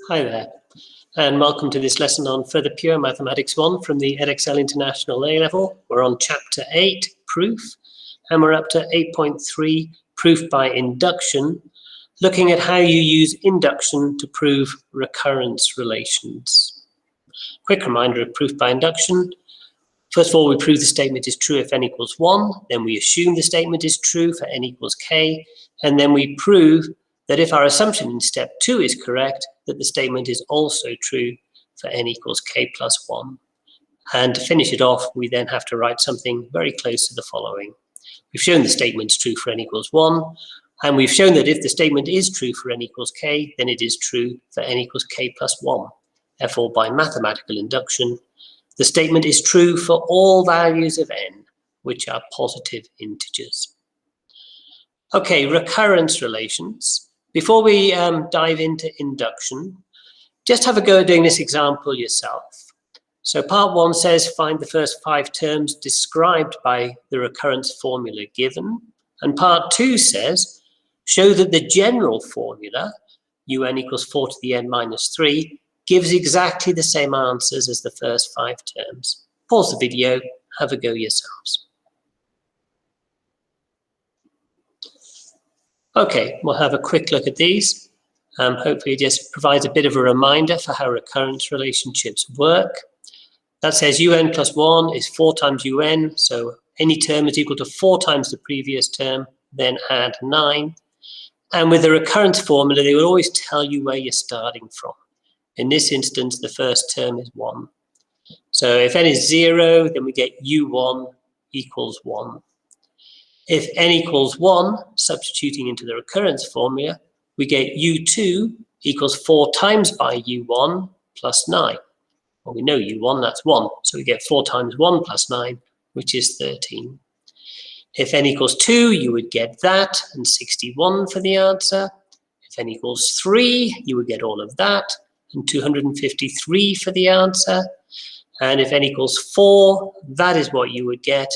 Hi there, and welcome to this lesson on Further Pure Mathematics 1 from the Edexcel International A-Level. We're on Chapter 8, Proof, and we're up to 8.3, Proof by Induction, looking at how you use induction to prove recurrence relations. Quick reminder of proof by induction. First of all, we prove the statement is true if n equals 1, then we assume the statement is true for n equals k, and then we prove that if our assumption in step 2 is correct, that the statement is also true for n equals k plus 1. And to finish it off, we then have to write something very close to the following. We've shown the statement's true for n equals 1, and we've shown that if the statement is true for n equals k, then it is true for n equals k plus 1. Therefore, by mathematical induction, the statement is true for all values of n, which are positive integers. Okay, recurrence relations. Before we dive into induction, just have a go at doing this example yourself. So part 1 says find the first 5 terms described by the recurrence formula given. And part 2 says show that the general formula, un equals 4 to the n minus 3, gives exactly the same answers as the first 5 terms. Pause the video, have a go yourselves. Okay, we'll have a quick look at these. Hopefully it just provides a bit of a reminder for how recurrence relationships work. That says un plus 1 is 4 times un, so any term is equal to 4 times the previous term, then add 9. And with the recurrence formula, they will always tell you where you're starting from. In this instance, the first term is 1. So if n is 0, then we get u1 equals 1. If n equals 1, substituting into the recurrence formula, we get u2 equals 4 times by u1 plus 9. Well, we know u1, that's 1, so we get 4 times 1 plus 9, which is 13. If n equals 2, you would get that, and 61 for the answer. If n equals 3, you would get all of that, and 253 for the answer. And if n equals 4, that is what you would get,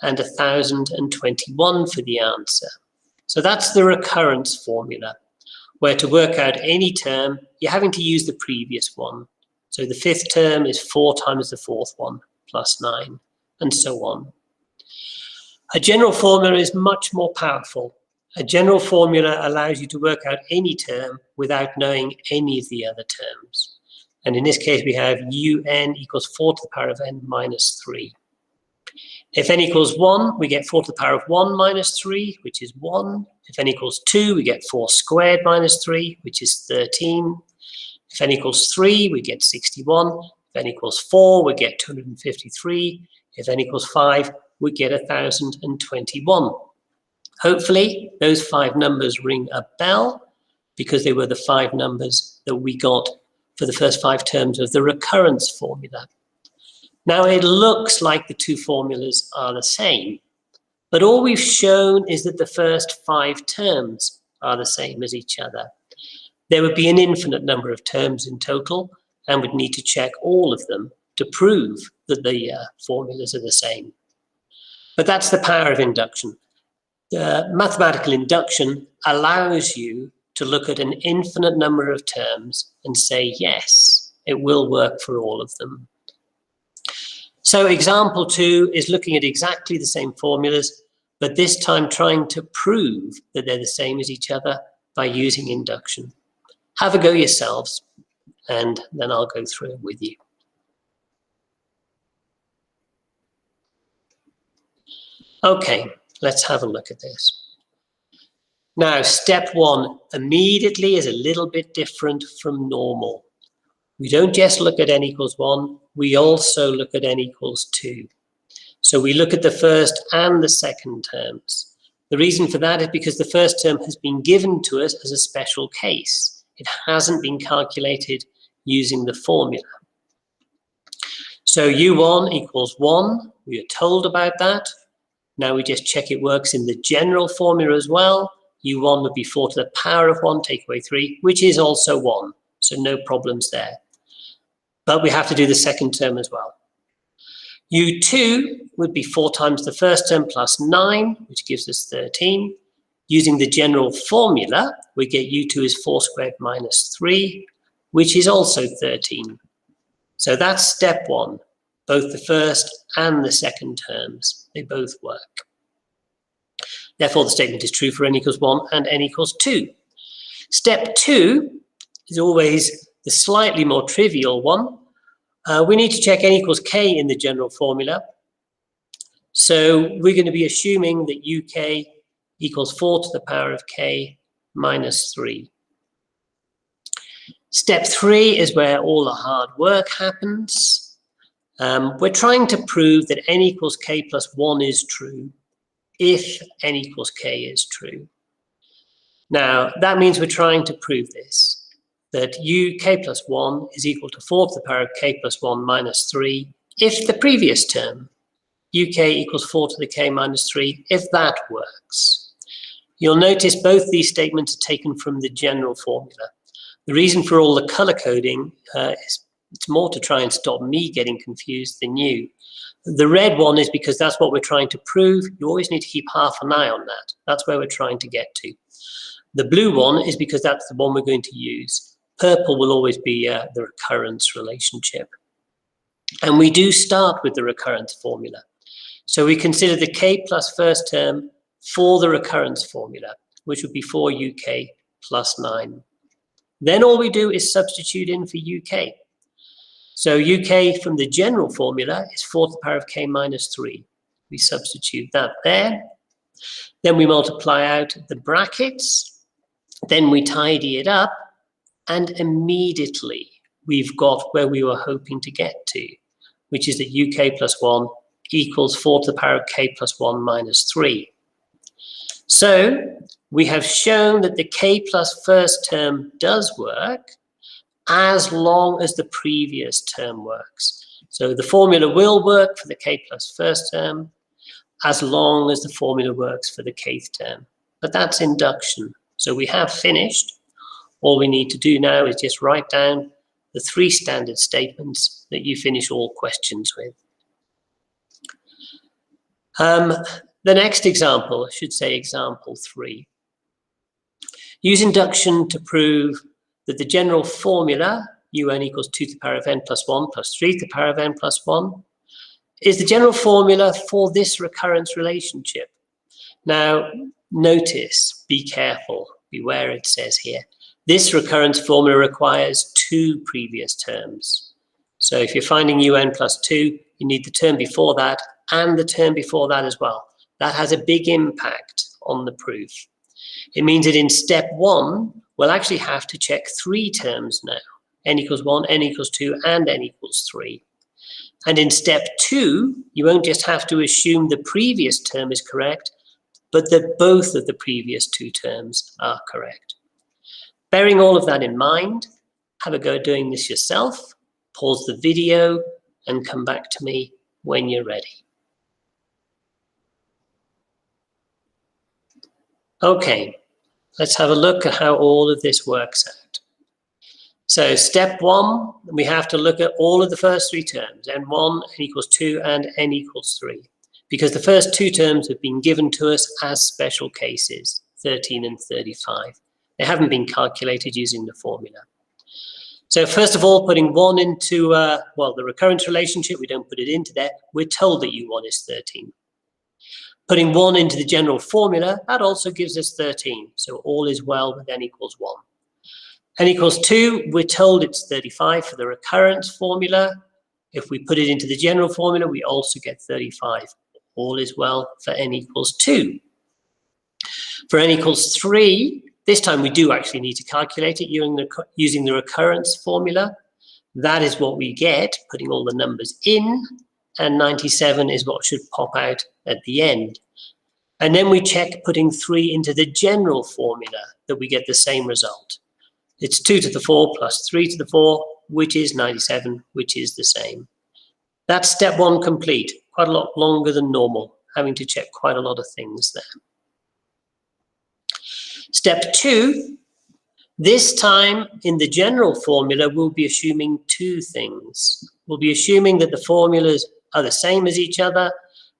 and 1021 for the answer. So that's the recurrence formula, where to work out any term, you're having to use the previous one. So the 5th term is 4 times the 4th one, plus 9, and so on. A general formula is much more powerful. A general formula allows you to work out any term without knowing any of the other terms. And in this case, we have un equals 4 to the power of n minus 3. If n equals 1, we get 4 to the power of 1 minus 3, which is 1. If n equals 2, we get 4 squared minus 3, which is 13. If n equals 3, we get 61. If n equals 4, we get 253. If n equals 5, we get 1021. Hopefully, those 5 numbers ring a bell, because they were the 5 numbers that we got for the first 5 terms of the recurrence formula. Now, it looks like the 2 formulas are the same, but all we've shown is that the first 5 terms are the same as each other. There would be an infinite number of terms in total, and we'd need to check all of them to prove that the formulas are the same. But that's the power of induction. Mathematical induction allows you to look at an infinite number of terms and say, yes, it will work for all of them. So example 2 is looking at exactly the same formulas, but this time trying to prove that they're the same as each other by using induction. Have a go yourselves, and then I'll go through it with you. Okay, let's have a look at this. Now, step 1 immediately is a little bit different from normal. We don't just look at n equals 1, we also look at n equals 2. So we look at the first and the second terms. The reason for that is because the first term has been given to us as a special case. It hasn't been calculated using the formula. So u1 equals 1, we are told about that. Now we just check it works in the general formula as well. u1 would be 4 to the power of 1, take away 3, which is also 1, so no problems there. But we have to do the second term as well. u2 would be 4 times the first term plus 9, which gives us 13. Using the general formula, we get u2 is 4 squared minus 3. which is also 13. So that's step one. Both the first and the second terms, they both work. Therefore, the statement is true for n equals 1 and n equals 2. Step 2 is always the slightly more trivial one. We need to check n equals k in the general formula. So we're going to be assuming that uk equals 4 to the power of k minus 3. Step 3 is where all the hard work happens. We're trying to prove that n equals k plus 1 is true if n equals k is true. Now, that means we're trying to prove this, that uk plus 1 is equal to 4 to the power of k plus 1 minus 3 if the previous term, uk equals 4 to the k minus 3, if that works. You'll notice both these statements are taken from the general formula. The reason for all the color coding is it's more to try and stop me getting confused than you. The red one is because that's what we're trying to prove. You always need to keep half an eye on that. That's where we're trying to get to. The blue one is because that's the one we're going to use. Purple will always be the recurrence relationship. And we do start with the recurrence formula. So we consider the k plus first term for the recurrence formula, which would be 4 uk plus 9. Then all we do is substitute in for uk. So uk from the general formula is 4 to the power of k minus 3. We substitute that there. Then we multiply out the brackets. Then we tidy it up. And immediately we've got where we were hoping to get to, which is that uk plus 1 equals 4 to the power of k plus 1 minus 3. So we have shown that the k plus first term does work as long as the previous term works. So the formula will work for the k plus first term as long as the formula works for the kth term. But that's induction. So we have finished. All we need to do now is just write down the 3 standard statements that you finish all questions with. The next example, I should say example 3. Use induction to prove that the general formula, un equals 2 to the power of n plus 1 plus 3 to the power of n plus 1, is the general formula for this recurrence relationship. Now, notice, be careful, beware it says here. This recurrence formula requires 2 previous terms. So if you're finding un plus 2, you need the term before that and the term before that as well. That has a big impact on the proof. It means that in step 1, we'll actually have to check 3 terms now. N equals 1, n equals 2, and n equals 3. And in step 2, you won't just have to assume the previous term is correct, but that both of the previous 2 terms are correct. Bearing all of that in mind, have a go at doing this yourself, pause the video, and come back to me when you're ready. Okay, let's have a look at how all of this works out. So step 1, we have to look at all of the first 3 terms, n1, n equals 2, and n equals 3, because the first 2 terms have been given to us as special cases, 13 and 35. They haven't been calculated using the formula. So first of all, putting 1 into, the recurrence relationship, we don't put it into there, we're told that u1 is 13. Putting 1 into the general formula, that also gives us 13. So all is well with n equals 1. N equals 2, we're told it's 35 for the recurrence formula. If we put it into the general formula, we also get 35. All is well for n equals 2. For n equals 3, this time we do actually need to calculate it using the recurrence formula. That is what we get, putting all the numbers in, and 97 is what should pop out at the end. And then we check putting 3 into the general formula that we get the same result. It's 2 to the 4 plus 3 to the 4, which is 97, which is the same. That's step 1 complete, quite a lot longer than normal, having to check quite a lot of things there. Step 2, this time in the general formula, we'll be assuming 2 things. We'll be assuming that the formulas are the same as each other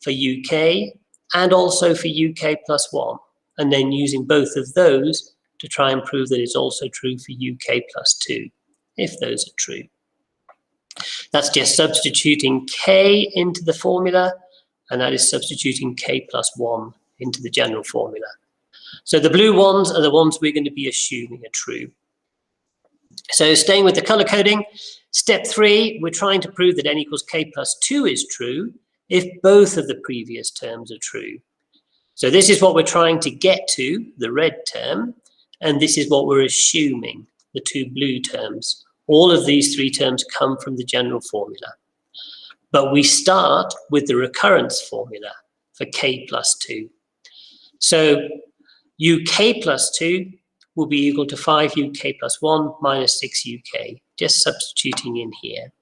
for UK and also for UK plus 1, and then using both of those to try and prove that it's also true for UK plus 2. if those are true. That's just substituting k into the formula, and that is substituting k plus 1 into the general formula. So the blue ones are the ones we're going to be assuming are true. So staying with the color coding, step 3, we're trying to prove that n equals k plus 2 is true if both of the previous terms are true. So this is what we're trying to get to, the red term, and this is what we're assuming, the two blue terms. All of these three terms come from the general formula. But we start with the recurrence formula for k plus 2. So uk plus 2 will be equal to 5uk plus 1 minus 6uk, just substituting in here.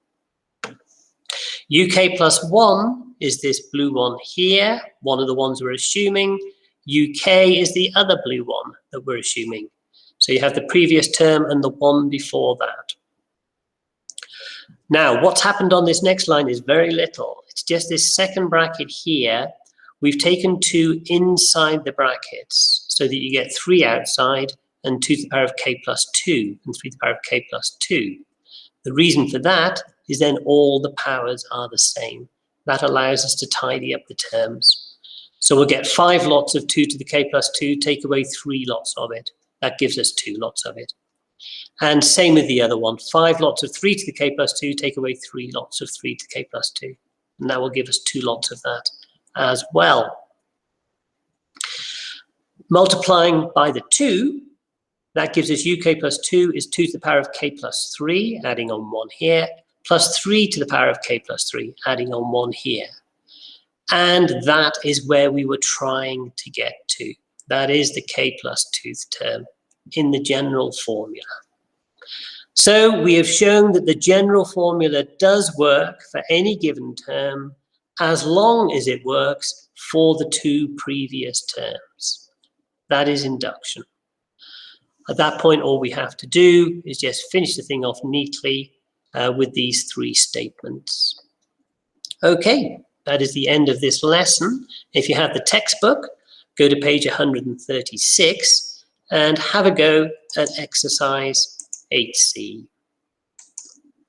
uk plus 1 is this blue one here, one of the ones we're assuming. uk is the other blue one that we're assuming. So you have the previous term and the one before that. Now, what's happened on this next line is very little. It's just this second bracket here. We've taken 2 inside the brackets so that you get 3 outside and 2 to the power of k plus 2 and 3 to the power of k plus 2. The reason for that is then all the powers are the same. That allows us to tidy up the terms. So we'll get 5 lots of 2 to the k plus 2, take away 3 lots of it. That gives us 2 lots of it. And same with the other one, 5 lots of 3 to the k plus 2, take away 3 lots of 3 to the k plus 2. And that will give us 2 lots of that as well. Multiplying by the 2, that gives us uk plus 2 is 2 to the power of k plus 3, adding on 1 here, plus 3 to the power of k plus 3, adding on 1 here. And that is where we were trying to get to. That is the k plus 2th term in the general formula. So we have shown that the general formula does work for any given term as long as it works for the 2 previous terms. That is induction. At that point, all we have to do is just finish the thing off neatly with these 3 statements. Okay, that is the end of this lesson. If you have the textbook, go to page 136 and have a go at exercise 8C.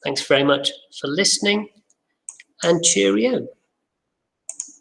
Thanks very much for listening, and cheerio.